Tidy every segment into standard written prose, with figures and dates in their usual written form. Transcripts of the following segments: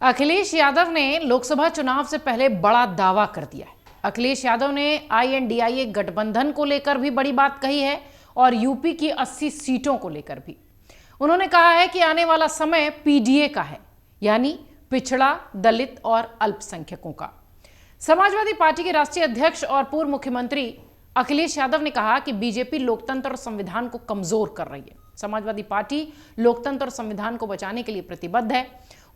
अखिलेश यादव ने लोकसभा चुनाव से पहले बड़ा दावा कर दिया है। अखिलेश यादव ने INDIA गठबंधन को लेकर भी बड़ी बात कही है और यूपी की 80 सीटों को लेकर भी। उन्होंने कहा है कि आने वाला समय PDA का है, यानी पिछड़ा, दलित और अल्पसंख्यकों का। समाजवादी पार्टी के राष्ट्रीय अध्यक्ष और पूर्व मुख्यमंत्री अखिलेश यादव ने कहा कि बीजेपी लोकतंत्र और संविधान को कमजोर कर रही है। समाजवादी पार्टी लोकतंत्र और संविधान को बचाने के लिए प्रतिबद्ध है।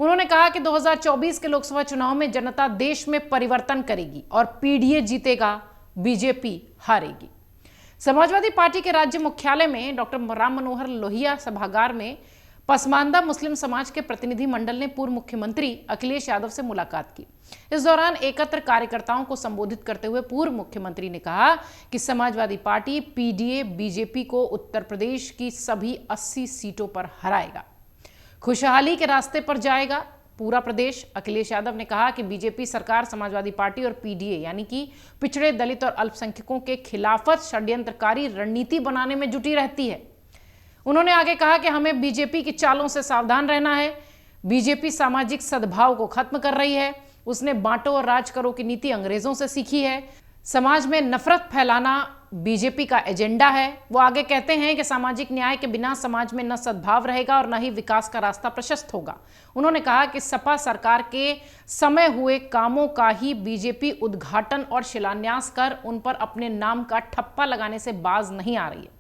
उन्होंने कहा कि 2024 के लोकसभा चुनाव में जनता देश में परिवर्तन करेगी और PDA जीतेगा, बीजेपी हारेगी। समाजवादी पार्टी के राज्य मुख्यालय में डॉक्टर राम मनोहर लोहिया सभागार में पसमानदा मुस्लिम समाज के प्रतिनिधि मंडल ने पूर्व मुख्यमंत्री अखिलेश यादव से मुलाकात की। इस दौरान एकत्र कार्यकर्ताओं को संबोधित करते हुए पूर्व मुख्यमंत्री ने कहा कि समाजवादी पार्टी PDA बीजेपी को उत्तर प्रदेश की सभी 80 सीटों पर हराएगा, खुशहाली के रास्ते पर जाएगा पूरा प्रदेश। अखिलेश यादव ने कहा कि बीजेपी सरकार समाजवादी पार्टी और PDA यानी कि पिछड़े, दलित और अल्पसंख्यकों के खिलाफत षड्यंत्रकारी रणनीति बनाने में जुटी रहती है। उन्होंने आगे कहा कि हमें बीजेपी की चालों से सावधान रहना है। बीजेपी सामाजिक सद्भाव को खत्म कर रही है। उसने बांटो और राज करो की नीति अंग्रेजों से सीखी है। समाज में नफरत फैलाना बीजेपी का एजेंडा है। वो आगे कहते हैं कि सामाजिक न्याय के बिना समाज में न सद्भाव रहेगा और न ही विकास का रास्ता प्रशस्त होगा। उन्होंने कहा कि सपा सरकार के समय हुए कामों का ही बीजेपी उद्घाटन और शिलान्यास कर उन पर अपने नाम का ठप्पा लगाने से बाज नहीं आ रही है।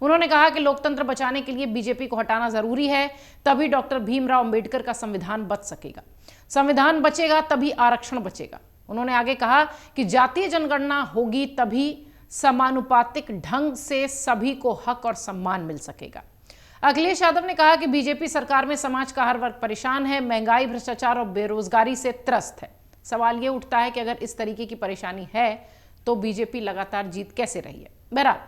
उन्होंने कहा कि लोकतंत्र बचाने के लिए बीजेपी को हटाना जरूरी है, तभी डॉक्टर भीमराव अंबेडकर का संविधान बच सकेगा। संविधान बचेगा तभी आरक्षण बचेगा। उन्होंने आगे कहा कि जातीय जनगणना होगी तभी समानुपातिक ढंग से सभी को हक और सम्मान मिल सकेगा। अखिलेश यादव ने कहा कि बीजेपी सरकार में समाज का हर वर्ग परेशान है, महंगाई, भ्रष्टाचार और बेरोजगारी से त्रस्त है। सवाल यह उठता है कि अगर इस तरीके की परेशानी है तो बीजेपी लगातार जीत कैसे रही है। बहरहाल,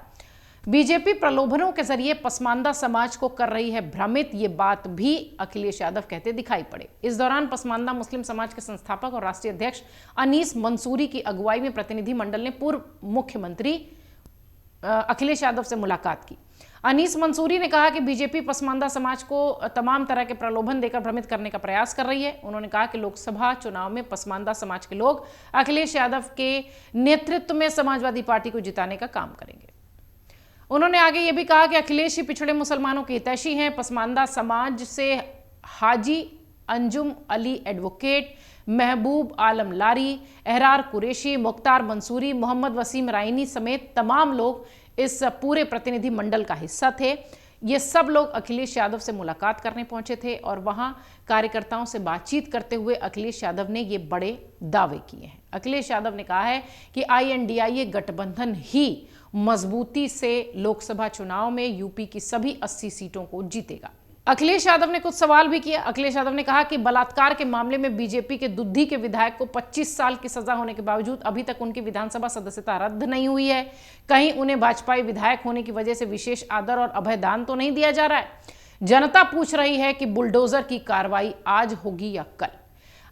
बीजेपी प्रलोभनों के जरिए पसमानदा समाज को कर रही है भ्रमित, ये बात भी अखिलेश यादव कहते दिखाई पड़े। इस दौरान पसमानदा मुस्लिम समाज के संस्थापक और राष्ट्रीय अध्यक्ष अनीस मंसूरी की अगुवाई में प्रतिनिधि मंडल ने पूर्व मुख्यमंत्री अखिलेश यादव से मुलाकात की। अनीस मंसूरी ने कहा कि बीजेपी पसमानदा समाज को तमाम तरह के प्रलोभन देकर भ्रमित करने का प्रयास कर रही है। उन्होंने कहा कि लोकसभा चुनाव में पसमानदा समाज के लोग अखिलेश यादव के नेतृत्व में समाजवादी पार्टी को जिताने का काम करेंगे। उन्होंने आगे यह भी कहा कि अखिलेश ही पिछड़े मुसलमानों के हितैषी हैं। पसमानदा समाज से हाजी अंजुम अली एडवोकेट, महबूब आलम लारी, एहरार कुरैशी, मुख्तार मंसूरी, मोहम्मद वसीम राइनी समेत तमाम लोग इस पूरे प्रतिनिधि मंडल का हिस्सा थे। ये सब लोग अखिलेश यादव से मुलाकात करने पहुंचे थे और वहां कार्यकर्ताओं से बातचीत करते हुए अखिलेश यादव ने ये बड़े दावे किए हैं। अखिलेश यादव ने कहा है कि INDIA गठबंधन ही मजबूती से लोकसभा चुनाव में यूपी की सभी 80 सीटों को जीतेगा। अखिलेश यादव ने कुछ सवाल भी किया। अखिलेश यादव ने कहा कि बलात्कार के मामले में बीजेपी के दुद्धी के विधायक को 25 साल की सजा होने के बावजूद अभी तक उनकी विधानसभा सदस्यता रद्द नहीं हुई है। कहीं उन्हें भाजपाई विधायक होने की वजह से विशेष आदर और अभयदान तो नहीं दिया जा रहा है। जनता पूछ रही है कि बुलडोजर की कार्रवाई आज होगी या कल।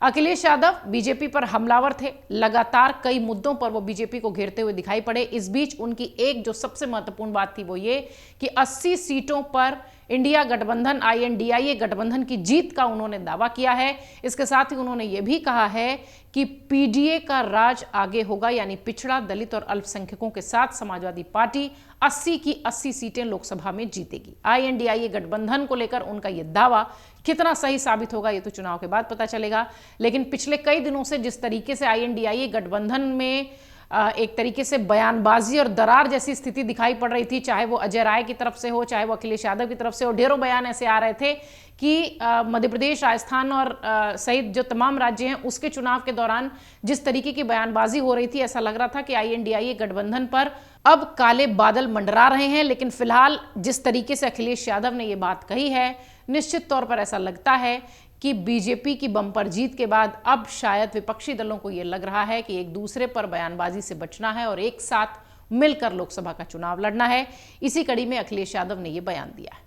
अखिलेश यादव बीजेपी पर हमलावर थे। लगातार कई मुद्दों पर वो बीजेपी को घेरते हुए दिखाई पड़े। इस बीच उनकी एक जो सबसे महत्वपूर्ण बात थी वो ये कि 80 सीटों पर इंडिया गठबंधन INDIA गठबंधन की जीत का उन्होंने दावा किया है। इसके साथ ही उन्होंने ये भी कहा है कि PDA का राज आगे होगा, यानी पिछड़ा, दलित और अल्पसंख्यकों के साथ समाजवादी पार्टी 80 की 80 सीटें लोकसभा में जीतेगी। INDIA गठबंधन को लेकर उनका यह दावा कितना सही साबित होगा ये तो चुनाव के बाद पता चलेगा। लेकिन पिछले कई दिनों से जिस तरीके से INDIA गठबंधन में एक तरीके से बयानबाजी और दरार जैसी स्थिति दिखाई पड़ रही थी, चाहे वो अजय राय की तरफ से हो, चाहे वो अखिलेश यादव की तरफ से हो, ढेरों बयान ऐसे आ रहे थे कि मध्य प्रदेश, राजस्थान और सहित जो तमाम राज्य हैं उसके चुनाव के दौरान जिस तरीके की बयानबाजी हो रही थी, ऐसा लग रहा था कि INDIA गठबंधन पर अब काले बादल मंडरा रहे हैं। लेकिन फिलहाल जिस तरीके से अखिलेश यादव ने ये बात कही है, निश्चित तौर पर ऐसा लगता है कि बीजेपी की बम्पर जीत के बाद अब शायद विपक्षी दलों को यह लग रहा है कि एक दूसरे पर बयानबाजी से बचना है और एक साथ मिलकर लोकसभा का चुनाव लड़ना है। इसी कड़ी में अखिलेश यादव ने यह बयान दिया है।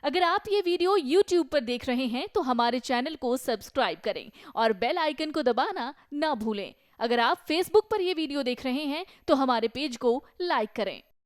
अगर आप ये वीडियो YouTube पर देख रहे हैं तो हमारे चैनल को सब्सक्राइब करें और बेल आइकन को दबाना ना भूलें। अगर आप Facebook पर ये वीडियो देख रहे हैं तो हमारे पेज को लाइक करें।